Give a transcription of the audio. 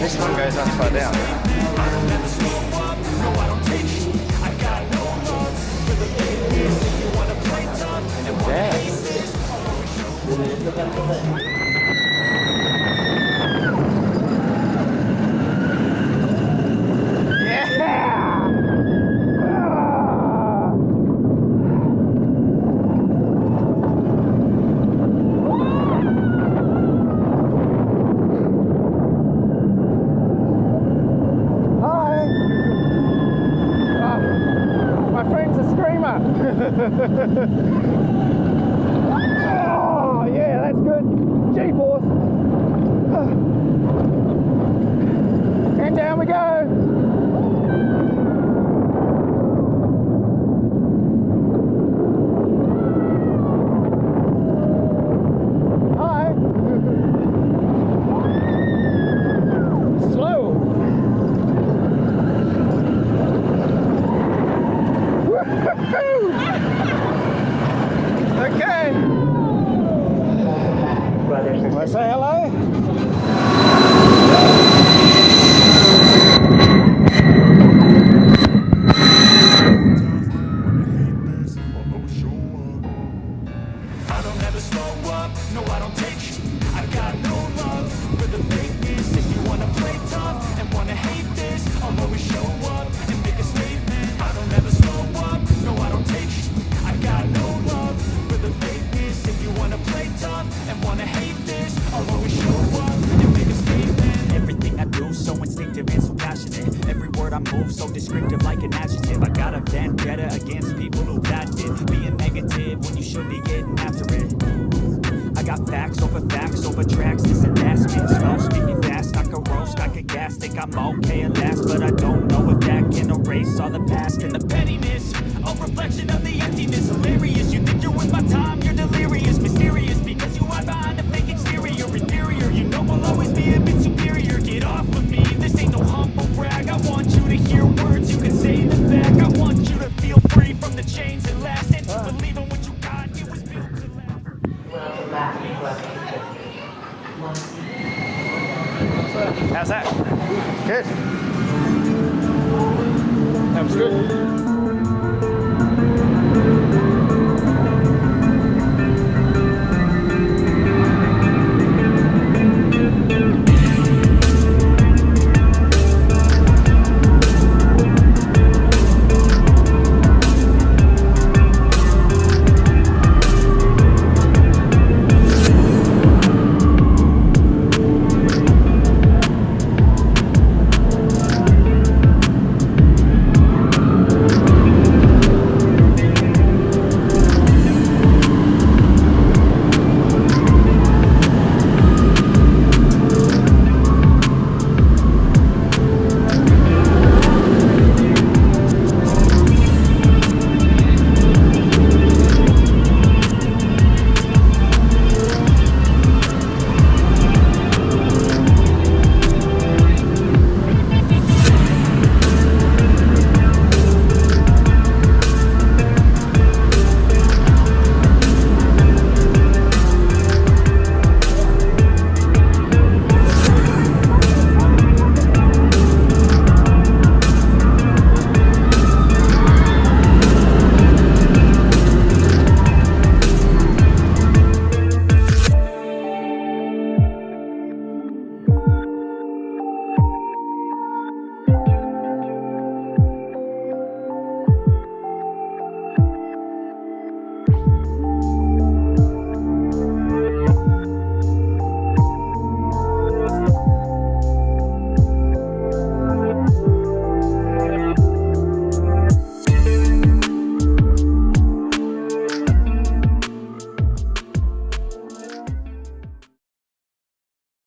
This one goes upside down. Oh, yeah, that's good. G-force. And down we go. Hi. Slow. Okay. Let's say hello. I don't ever slow up, no I don't take shit. I got no love for the fakeness. If you wanna play tough and wanna hate this, I'll always show up and make a statement. I don't ever slow up, no I don't take shit. I got no love for the fakeness. If you wanna play tough and wanna hate this, I'll always show up and make a statement. Everything I do so instinctive and so passionate. Every word I move so descriptive like an adjective. I got a vendetta against people who that did. Being negative when you should be getting after it. I got facts over tracks, this and that. Spit slow, speaking fast, I can roast, I can gas. Think I'm okay at last, but I don't know if that can erase all the past and the pettiness. A reflection of the emptiness, hilarious. You think you're with my time, you're delirious. Mysterious, because you hide behind a fake exterior. Inferior, you know I'll always be a bit superior. Get off of me, this ain't no humble brag. I want you to hear words you can say in the back. I want you to feel free from the chains that last. And to believe in what you got, it was built to last. How's that? Good. That was good.